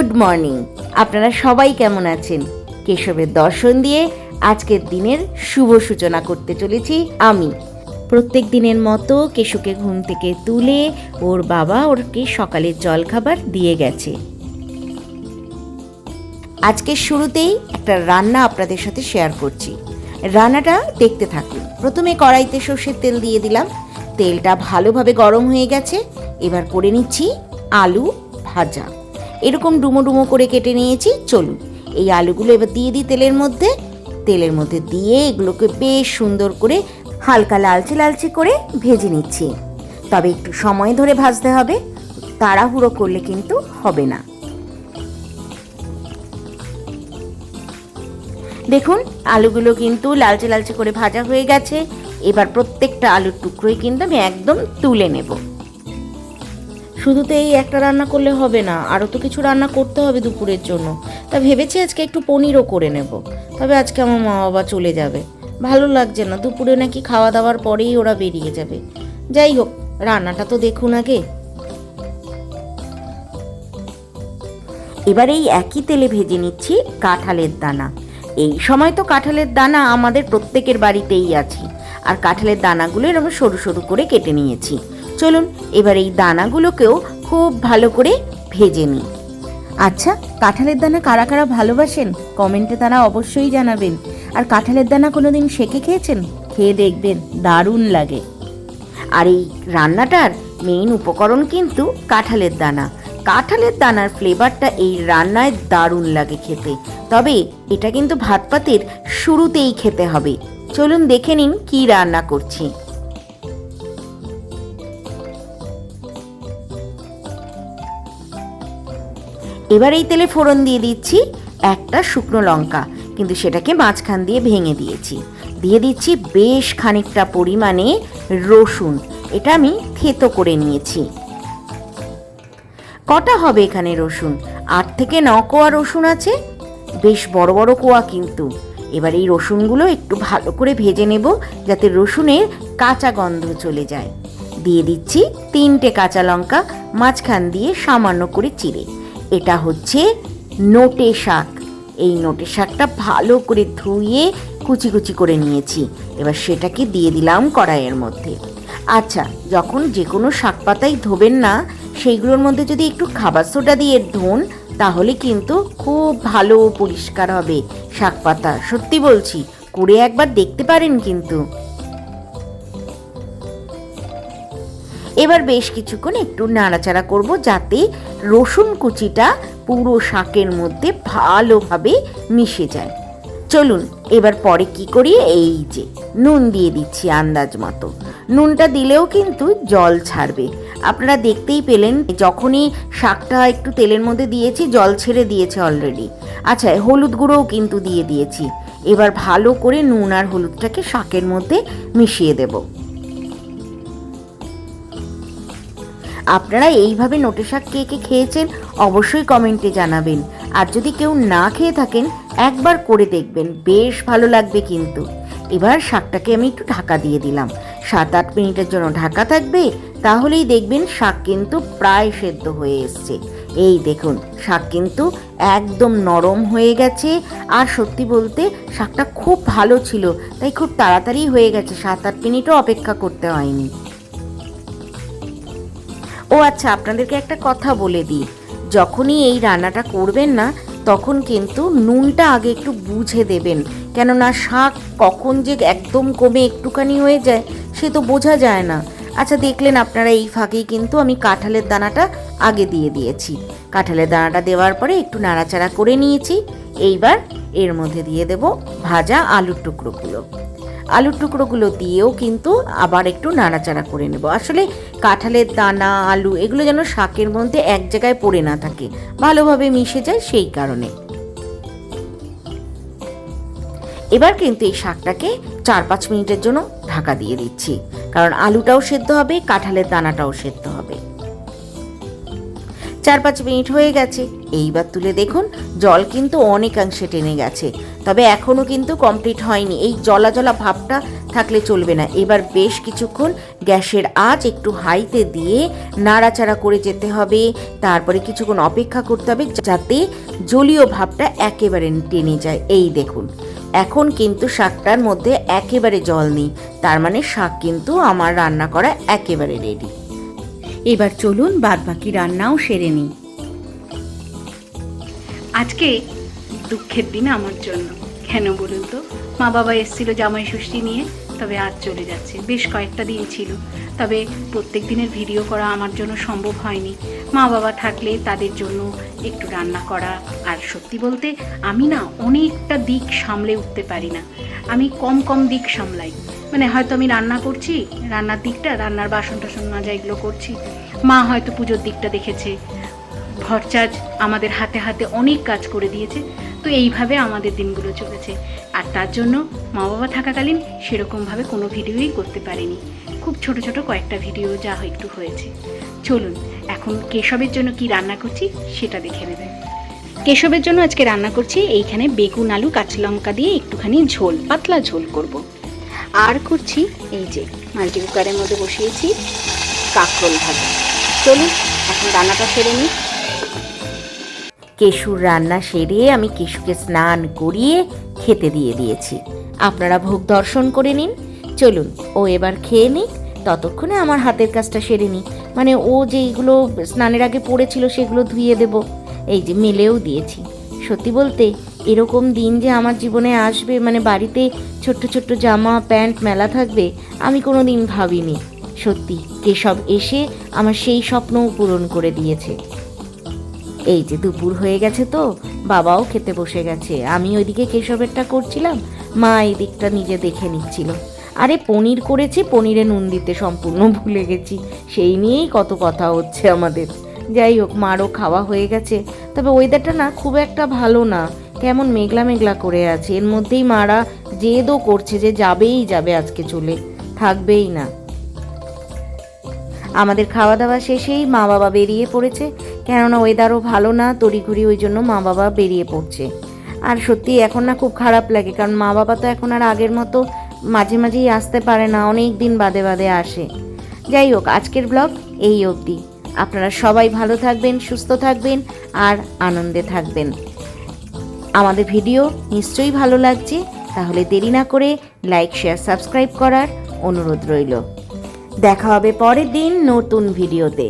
Good morning. আপনারা সবাই কেমন আছেন? কেশবের দর্শন দিয়ে আজকের দিনের শুভ সূচনা করতে চলেছি আমি। প্রত্যেক দিনের মতো কেশুকে ঘুম থেকে তুলে ওর বাবা ওরকে সকালের জলখাবার দিয়ে গেছে। আজকের শুরুতেই একটা রান্না আপনাদের সাথে শেয়ার করছি। রান্নাটা দেখতে থাকুন। প্রথমে কড়াইতে সর্ষের তেল দিয়ে দিলাম। তেলটা ভালোভাবে গরম হয়ে গেছে। এবার করে নিচ্ছি আলু ভাজা। এরকম ডুমো ডুমো করে কেটে নিয়েছি। চলুন এই আলুগুলো এবার দিয়ে দিই তেলের মধ্যে দিয়ে এগুলোকে বেশ সুন্দর করে হালকা লালচে লালচে করে ভেজে নিচ্ছি। তবে একটু সময় ধরে ভাজতে হবে, তাড়াহুড়ো করলে কিন্তু হবে না। দেখুন আলুগুলো কিন্তু লালচে লালচে করে ভাজা হয়ে গেছে। এবার প্রত্যেকটা আলুর টুকরোই কিন্তু আমি একদম তুলে নেব। শুধু তো এই একটা রান্না করলে হবে না, আরও তো কিছু রান্না করতে হবে দুপুরের জন্য। তা ভেবেছি আজকে একটু পনিরও করে নেব। তবে আজকে আমার মা বাবা চলে যাবে, ভালো লাগছে না। দুপুরে নাকি খাওয়া দাওয়ার পরেই ওরা বেরিয়ে যাবে। যাই হোক, রান্নাটা তো দেখুন আগে। এবার এই একই তেলে ভেজে নিচ্ছি কাঁঠালের দানা। এই সময় তো কাঁঠালের দানা আমাদের প্রত্যেকের বাড়িতেই আছে। আর কাঁঠালের দানাগুলো এরকম সরু সরু করে কেটে নিয়েছি। চলুন এবার এই দানাগুলোকেও খুব ভালো করে ভেজে নিই। আচ্ছা, কাঁঠালের দানা কারা কারা ভালোবাসেন কমেন্টে তারা অবশ্যই জানাবেন। আর কাঁঠালের দানা কোনোদিন সেঁকে খেয়েছেন? খেয়ে দেখবেন, দারুণ লাগে। আর এই রান্নাটার মেইন উপকরণ কিন্তু কাঁঠালের দানা। কাঁঠালের দানার ফ্লেভারটা এই রান্নায় দারুণ লাগে খেতে। তবে এটা কিন্তু ভাত পাতের শুরুতেই খেতে হবে। চলুন দেখে নিন কি রান্না করছি। এবার এই তেলে ফোড়ন দিয়ে দিচ্ছি একটা শুকনো লঙ্কা, কিন্তু সেটাকে মাঝখান দিয়ে ভেঙে দিয়েছি। দিয়ে দিচ্ছি বেশ খানিকটা পরিমাণে রসুন। এটা আমি থেতো করে নিয়েছি। কটা হবে এখানে রসুন? 8 থেকে 9 কোয়া রসুন আছে, বেশ বড় বড় কোয়া কিন্তু। এবার এই রসুনগুলো একটু ভালো করে ভেজে নেব যাতে রসুনের কাঁচা গন্ধ চলে যায়। দিয়ে দিচ্ছি 3টে কাঁচা লঙ্কা মাঝখান দিয়ে সামান্য করে চিড়ে। এটা হচ্ছে নোটে শাক। এই নোটে শাকটা ভালো করে ধুয়ে কুচি কুচি করে নিয়েছি। এবার সেটাকে দিয়ে দিলাম কড়াইয়ের মধ্যে। আচ্ছা, যখন যে কোনো শাক পাতাই ধোবেন না, সেইগুলোর মধ্যে যদি একটু খাবার সোডা দিয়ে ধোন তাহলে কিন্তু খুব ভালো পরিষ্কার হবে শাক পাতা। সত্যি বলছি, করে একবার দেখতে পারেন কিন্তু। এবার বেশ কিছুক্ষণ একটু নাড়াচাড়া করব যাতে রসুন কুচিটা পুরো শাকের মধ্যে ভালোভাবে মিশে যায়। চলুন এবার পরে কি করি, এই যে নুন দিয়ে দিচ্ছি আন্দাজ মতো। নুনটা দিলেও কিন্তু জল ছাড়বে। আপনারা দেখতেই পেলেন যখনই শাকটা একটু তেলের মধ্যে দিয়েছি জল ছেড়ে দিয়েছে অলরেডি। আচ্ছা, হলুদ গুঁড়োও কিন্তু দিয়ে দিয়েছি। এবার ভালো করে নুন আর হলুদটাকে শাকের মধ্যে মিশিয়ে দেব। আপনারা এইভাবে নোটে শাক কে কে খেয়েছেন অবশ্যই কমেন্টে জানাবেন। আর যদি কেউ না খেয়ে থাকেন একবার করে দেখবেন, বেশ ভালো লাগবে কিন্তু। এবার শাকটাকে আমি একটু ঢাকা দিয়ে দিলাম। 7-8 মিনিটের জন্য ঢাকা থাকবে, তাহলেই দেখবেন শাক কিন্তু প্রায় সেদ্ধ হয়ে এসছে। এই দেখুন শাক কিন্তু একদম নরম হয়ে গেছে। আর সত্যি বলতে শাকটা খুব ভালো ছিল, তাই খুব তাড়াতাড়ি হয়ে গেছে, 7-8 মিনিটও অপেক্ষা করতে হয়নি। ও আচ্ছা, আপনাদেরকে একটা কথা বলে দিই, যখনই এই রান্নাটা করবেন না তখন কিন্তু নুনটা আগে একটু বুঝে দেবেন। কেননা শাক কখন যে একদম কমে একটুখানি হয়ে যায় সে তো বোঝা যায় না। আচ্ছা, দেখলেন আপনারা এই ফাঁকেই কিন্তু আমি কাঁঠালের দানাটা আগে দিয়ে দিয়েছি। কাঁঠালের দানাটা দেওয়ার পরে একটু নাড়াচাড়া করে নিয়েছি। এইবার এর মধ্যে দিয়ে দেব ভাজা আলুর টুকরোগুলো। আলুর টুকরোগুলো দিয়েও কিন্তু আবার একটু নাড়াচাড়া করে নেব। আসলে কাঁঠালের দানা আলু এগুলো যেন শাকের মধ্যে এক জায়গায় পড়ে না থাকে, ভালোভাবে মিশে যায় সেই কারণে। এবার কিন্তু এই শাকটাকে 4-5 মিনিটের জন্য ঢাকা দিয়ে দিচ্ছি, কারণ আলুটাও সেদ্ধ হবে, কাঁঠালের দানাটাও সেদ্ধ হবে। 4-5 মিনিট হয়ে গেছে। এইবার তুলে দেখুন জল কিন্তু অনেকাংশে টেনে গেছে। তবে এখনও কিন্তু কমপ্লিট হয়নি, এই জলা জলা ভাবটা থাকলে চলবে না। এবার বেশ কিছুক্ষণ গ্যাসের আঁচ একটু হাইতে দিয়ে নাড়াচাড়া করে যেতে হবে, তারপরে কিছুক্ষণ অপেক্ষা করতে হবে যাতে জলীয় ভাবটা একেবারে টেনে যায়। এই দেখুন, এখন কিন্তু শাকটার মধ্যে একেবারে জল নেই, তার মানে শাক কিন্তু আমার রান্না করা একেবারে রেডি। এবার চলুন বাদবাকি রান্নাও সেরে নিই। আজকে দুঃখের দিন আমার জন্য, কেন বলুন তো? মা বাবা এসেছিল জামাই ষষ্ঠী নিয়ে, তবে আজ চলে যাচ্ছে। বেশ কয়েকটা দিন ছিল, তবে প্রত্যেক দিনের ভিডিও করা আমার জন্য সম্ভব হয়নি। মা বাবা থাকলে তাদের জন্য একটু রান্না করা, আর সত্যি বলতে আমি না অনেকটা দিক সামলে উঠতে পারি না, আমি কম কম দিক সামলাই। মানে হয়তো আমি রান্না করছি, রান্নার দিকটা, রান্নার বাসন টাসন মাজা এগুলো করছি, মা হয়তো পুজোর দিকটা দেখেছে, ভরচাজ আমাদের হাতে হাতে অনেক কাজ করে দিয়েছে। তো এইভাবে আমাদের দিনগুলো চলেছে, আর তার জন্য মা বাবা থাকাকালীন সেরকমভাবে কোনো ভিডিওই করতে পারিনি। খুব ছোট ছোট কয়েকটা ভিডিও যা একটু হয়েছে। চলুন এখন কেশবের জন্য কি রান্না করছি সেটা দেখে নেবেন। কেশবের জন্য আজকে রান্না করছি এইখানে বেগুন আলু কাঁচা লঙ্কা দিয়ে একটুখানি ঝোল, পাতলা ঝোল করব। আর করছি এই যে মাল্টি কুকারের মধ্যে বসিয়েছি কাঁকরোল ভাজা। চলুন এখন রান্নাটা সেরে নিই। কেশুর রান্না সেরে আমি কেশুকে স্নান করিয়ে খেতে দিয়ে দিয়েছি। আপনারা ভোগ দর্শন করে নিন। চলুন ও এবার খেয়ে নিক, ততক্ষণে আমার হাতের কাজটা সেরে নিই। মানে ও যেইগুলো স্নানের আগে পড়েছিল সেগুলো ধুয়ে দেব। এই যে মেলেও দিয়েছি। সত্যি বলতে এরকম দিন যে আমার জীবনে আসবে, মানে বাড়িতে ছোট্ট ছোট্ট জামা প্যান্ট মেলা থাকবে, আমি কোনো দিন ভাবিনি। সত্যি কেশব এসে আমার সেই স্বপ্নও পূরণ করে দিয়েছে। এই যে দুপুর হয়ে গেছে, তো বাবাও খেতে বসে গেছে। আমি ওইদিকে কেশবেরটা করছিলাম, মা এই দিকটা নিজে দেখে নিচ্ছিল। আরে পনির করেছি, পনিরে নুন দিতে সম্পূর্ণ ভুলে গেছি, সেই নিয়েই কত কথা হচ্ছে আমাদের। যাই হোক, মারও খাওয়া হয়ে গেছে। তবে ওয়েদারটা না খুব একটা ভালো না, কেমন মেঘলা মেঘলা করে আছে। এর মধ্যেই মারা জেদও করছে যে যাবেই যাবে, আজকে চলে থাকবেই না। আমাদের খাওয়া দাওয়া শেষেই মা বাবা বেরিয়ে পড়েছে, কেননা ওয়েদারও ভালো না, তড়িঘড়ি ওই জন্য মা বাবা বেরিয়ে পড়ছে। আর সত্যি এখন না খুব খারাপ লাগে, কারণ মা বাবা তো এখন আর আগের মতো মাঝে মাঝেই আসতে পারে না, অনেক দিন বাদে বাদে আসে। যাই হোক, আজকের ব্লগ এই অবধি। আপনারা সবাই ভালো থাকবেন, সুস্থ থাকবেন আর আনন্দে থাকবেন। আমাদের ভিডিও নিশ্চয়ই ভালো লাগছে, তাহলে দেরি না করে লাইক শেয়ার সাবস্ক্রাইব করার অনুরোধ রইল। দেখা হবে পরের দিন নতুন ভিডিওতে।